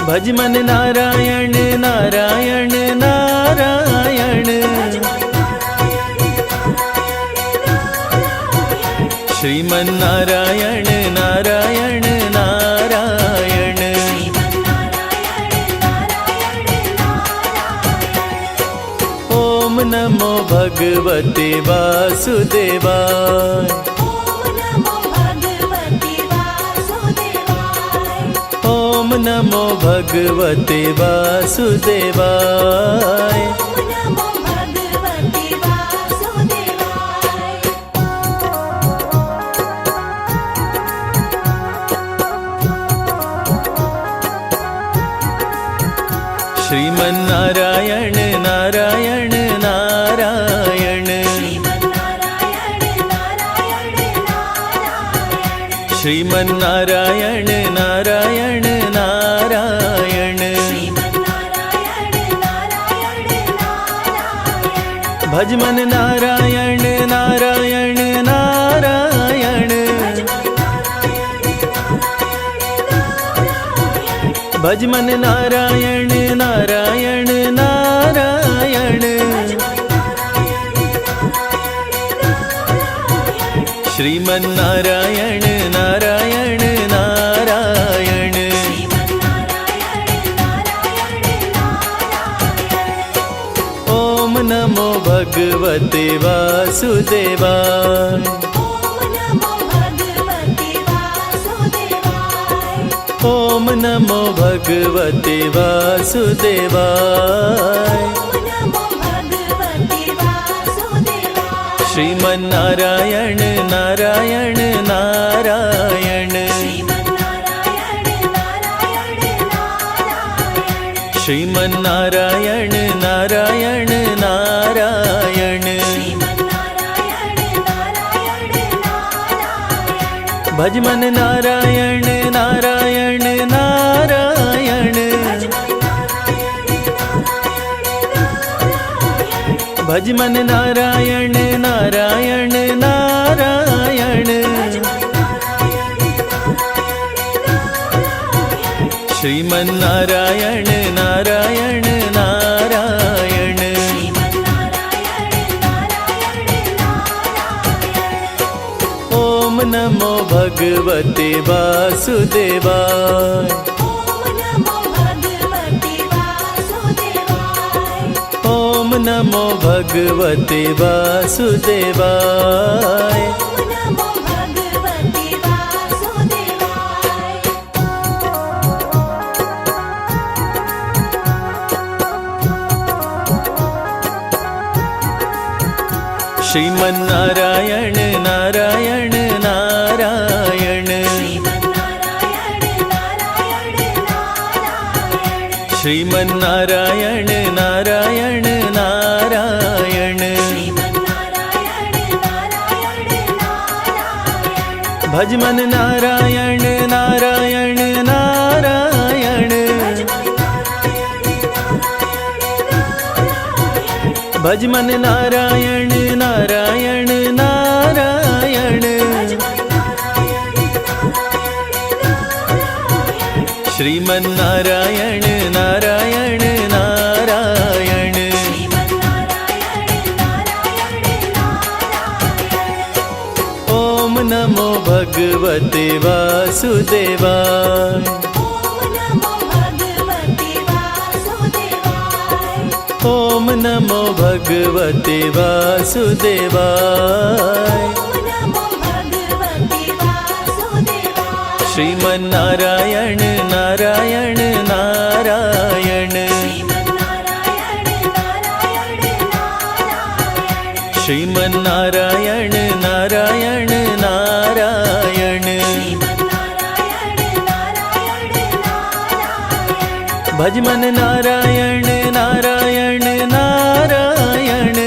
भजमन नारायण नारायण नारायण श्रीमन्नारायण नारायण नारायण ओम नमो भगवते वासुदेवाय ओम नमो भगवते वासुदेवाय श्रीमन्नारायण नारायण नारायण श्रीमन्नारायण नारायण नारायण भजमन नारायण नारायण नारायण भजमन नारायण नारायण नारायण श्रीमन्नारायण नारायण नारायण ओम नमो भगवते वासुदेवाय ओम नमो भगवते वासुदेवाय श्रीमन्नारायण नारायण नारायण श्रीमन्नारायण नारायण नारायण भजमन नारायण नारायण नारायण भजमन नारायण नारायण नारायण श्रीमन्नारायण नारायण नारायण ओम नमो भगवते वासुदेवाय ओम नमो भगवते वासुदेवाय। श्रीमन्नारायण नारायण नारायण, श्रीमन्नारायण नारायण नारायण, भजमन नारायण नारायण नारायण, भजमन नारायण नारायण नारायण, श्रीमन्नारायण नारायण नारायण। ओम नमो भगवते वासुदेवाय। ओम नमो भगवते वासुदेवाय। श्रीमन्नारायण नारायण नारायण, श्रीमन्नारायण नारायण नारायण, भजमन नारायण नारायण नारायण,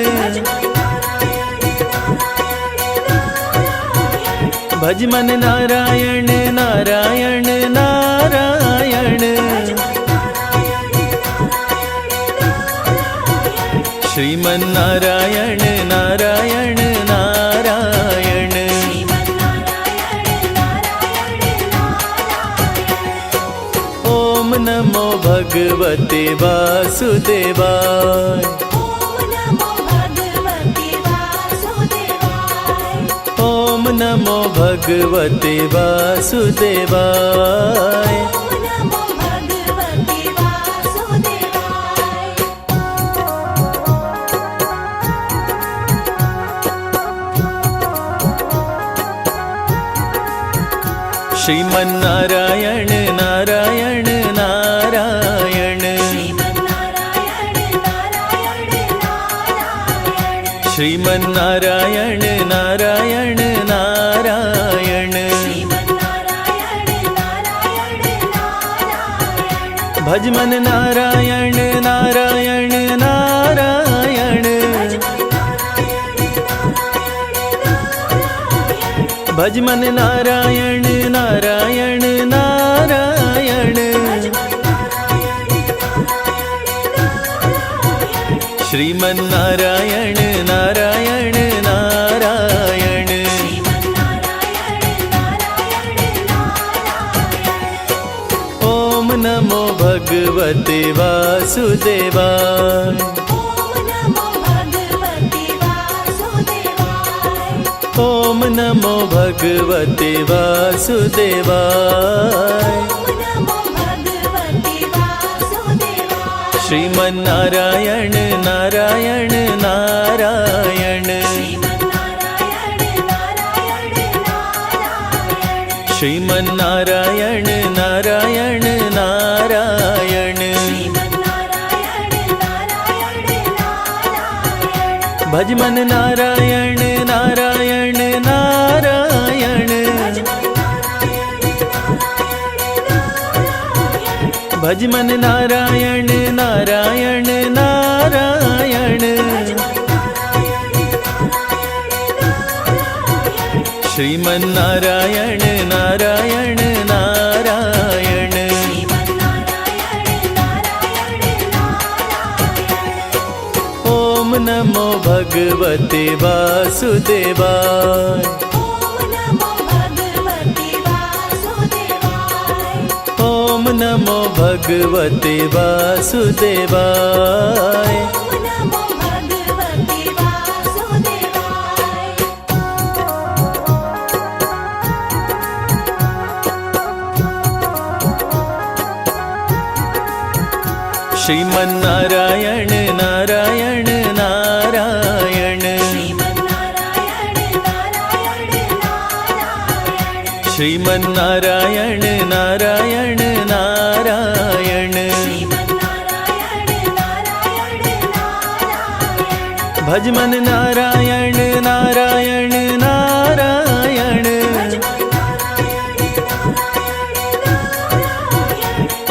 भजमन नारायण नारायण नारायण, श्रीमन्नारायण नारायण नारायण। ओम नमो भगवते वासुदेवाय। ओम नमो भगवते वासुदेवाय। श्रीमन्नारायण नारायण नारायण, श्रीमन्नारायण नारायण नारायण, भजमन नारायण नारायण नारायण, भजमन नारायण नारायण नारायण, श्रीमन्नारायण नारायण नारायण। ओम नमो भगवते वासुदेवाय। ओम नमो भगवते वासुदेवाय। श्रीमन्नारायण नारायण नारायण, श्रीमन्नारायण नारायण नारायण, भजमन नारायण नारायण नारायण, भजमन नारायण नारायण नारायण, श्रीमन्नारायण नारायण नारायण। ओम नमो भगवते वासुदेवाय। ओम नमो भगवते वासुदेवाय। श्रीमन्नारायण नारायण नारायण, श्रीमन्नारायण नारायण नारायण, भज मन नारायण नारायण नारायण,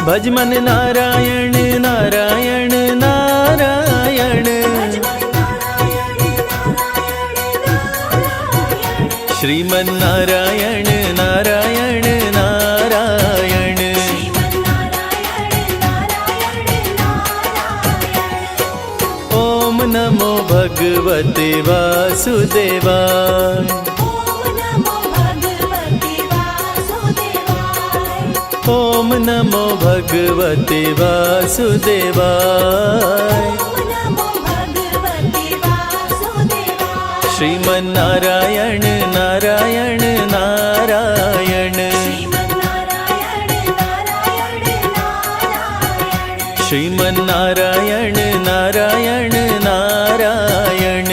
भज मन नारायण नारायण नारायण, श्रीमन्नारायण नारायण नारायण। ओम नमो भगवते वासुदेवाय, ओम नमो भगवते वासुदेवाय, श्रीमन्नारायण नारायण नारायण, श्रीमन्नारायण नारायण नारायण,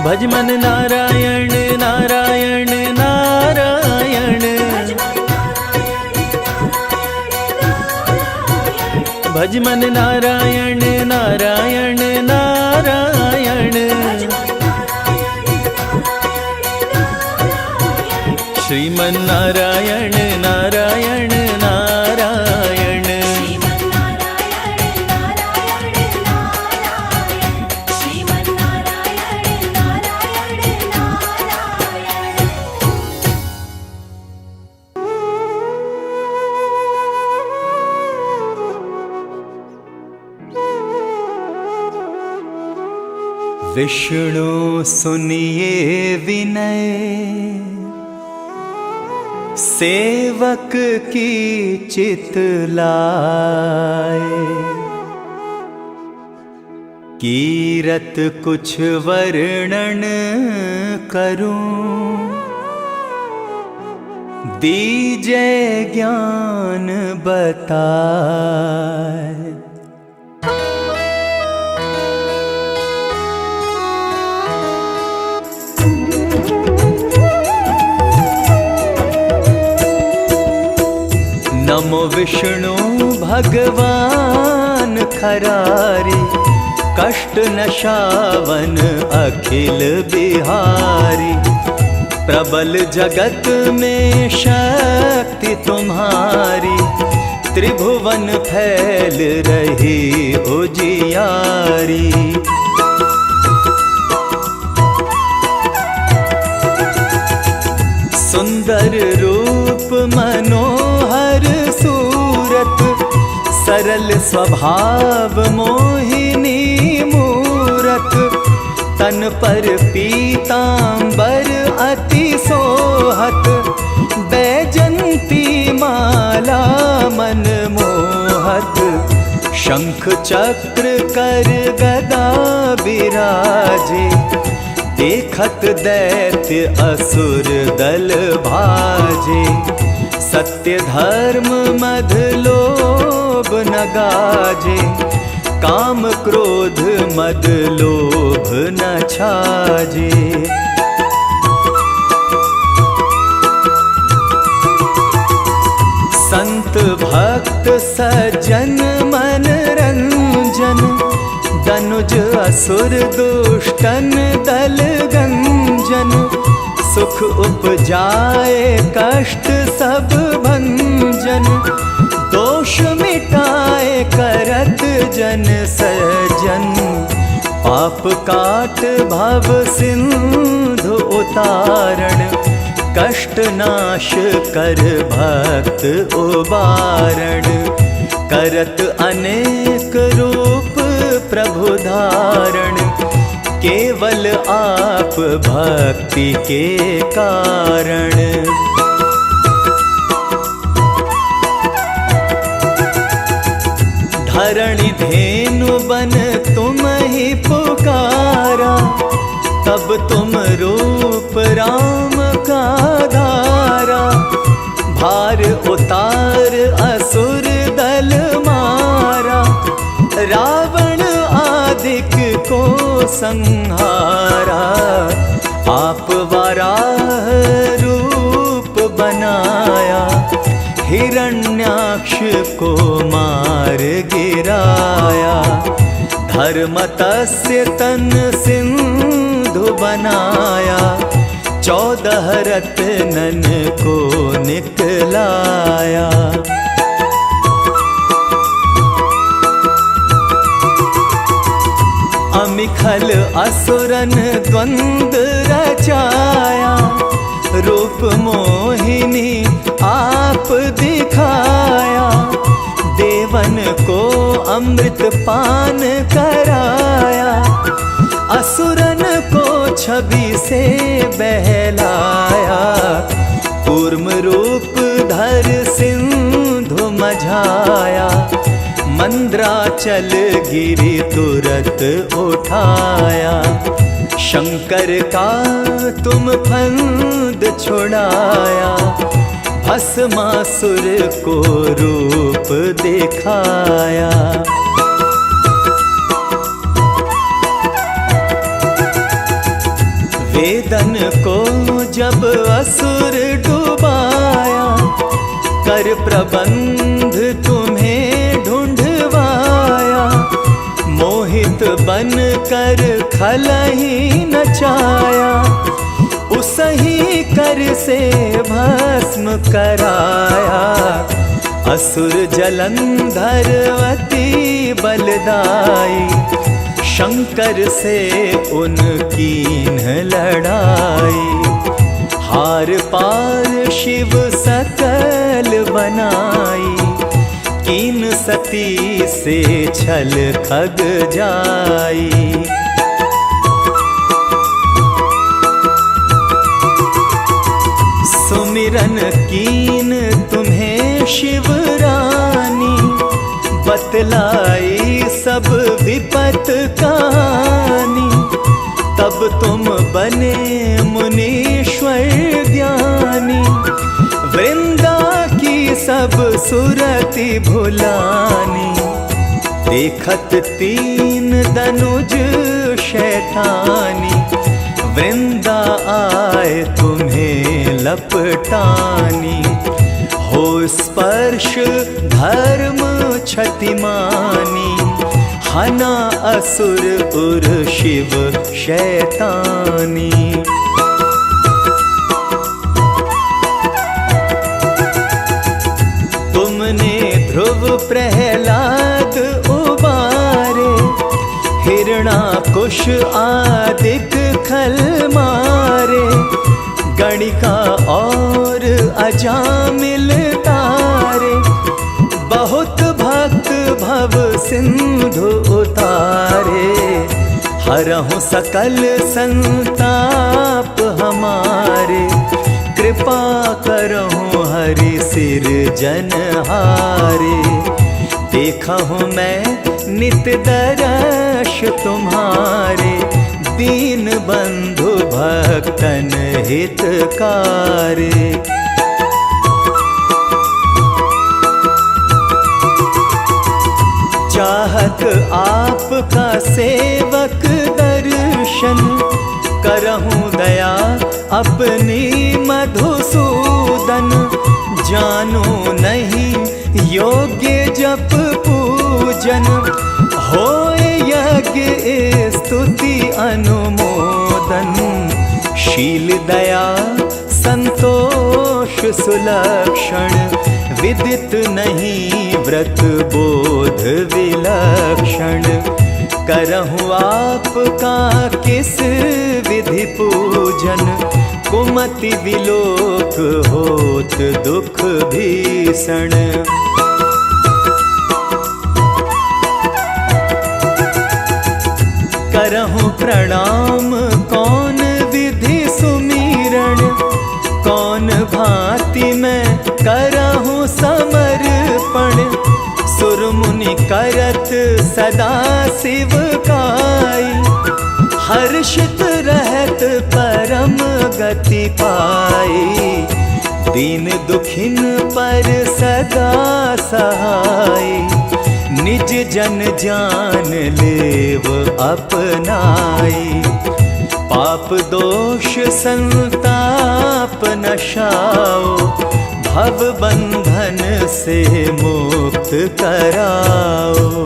भज मन नारायण नारायण नारायण, भज मन नारायण नारायण नारायण, श्रीमन्नारायण नारायण नारायण, विष्णु सुनिए विनय, सेवक की चितलाए, कीरत कुछ वर्णन करूं, दीजे ज्ञान बताए। नमो विष्णु भगवान खरारी, कष्ट नशावन अखिल बिहारी, प्रबल जगत में शक्ति तुम्हारी, त्रिभुवन फैल रही उजियारी। सुंदर रूप मनोहर सूरत, सरल स्वभाव मोहिनी मूरत, तन पर पीतांबर अति सोहत, बैजंती माला मन मोहत, शंख चक्र कर गदा बिराजे, देखत दैत्य असुर दल भाजे, सत्य धर्म मध लोभ न गाजे, काम क्रोध मद लोभ न छाजे। संत भक्त सज्जन मन रंजन, दनुज असुर दुष्टन दल गंजन, सुख उपजाए कष्ट सब भंजन, दोष मिटाए करत जन सज्जन, पाप काट भव सिंधु उतारण, कष्ट नाश कर भक्त उबारण, करत अनेक रूप प्रभु धारण, केवल आप भक्ति के कारण। धरणि धेनु बन तुम ही पुकारा, तब तुम रूप राम का धारा, भार उतार असुर दल मारा, रावण आदिक को संहारा। आप वराह रूप बनाया, हिरण्याक्ष को मार गिराया। धर्मतस्य तन सिंधु बनाया, 14 रत्नन को निकलाया। अमिखल असुरन द्वंद रचाया, रूप मोहिनी आप दिखाया। देवन को अमृत पान कराया, असुरन को छवि से बहलाया। कूर्म रूप धर सिंधु मझाया, मंद्राचल गिरि तुरत उठाया। शंकर का तुम फंद छुड़ाया, भस्मासुर को रूप दिखाया। वेदन को जब असुर डुबाया, कर प्रबंध तुम्हें ढूंढवाया। मोहित बन कर खलहि नचाया, उसही कर से भस्म कराया। असुर जलंधर अति बलदाई, शंकर से उनकीन लड़ाई। हार पार शिव सकल बनाई, कीन सती से छल खग जाई। सुमिरन कीन तुम्हें शिव रानी, बतलाई सब विपत कहानी। तब तुम बने मुनीश्वर ज्ञानी, वृंदा की सब सुरति भुलानी। देखत तीन दनुज शैतानी, वृंदा आए तुम्हें लपटानी। हो स्पर्श धर्म क्षतिमानी, हना असुर उर शिव शैतानी। तुमने ध्रुव प्रहलाद उबारे, हिरणाकुश आदिक खल मारे। गणिका और अजामिल तारे, बहुत भक्त भव सिंधु उतारे। हरहु सकल संताप हमारे, कृपा करहु हरि सिर जनहारे। देखा हूँ मैं नित दर्श तुम्हारे, दीन बंधु भक्तन हितकारे। चाहत आपका सेवक दर्शन, करहूँ दया अपनी मधुसूदन। जानो नहीं योग्य जप पूजन, होए यज्ञ स्तुति अनुमोदन। शील दया संतोष सुलक्षण, विदित नहीं व्रत बोध विलक्षण। करहूँ आपका किस विधि पूजन, कुमति विलोक होत दुख भीषण। करहूँ प्रणाम कौन विधि सुमीरण, कौन भांति मैं करहूँ समर्पण। सुर मुनि करत सदा शिव काई, हर्षित रहत परम गति पाई। दीन दुखिन पर सदा सहाय, निज जन जान लेव अपनाई। पाप दोष संताप नशाओ, भव बंधन से मुक्त कराओ।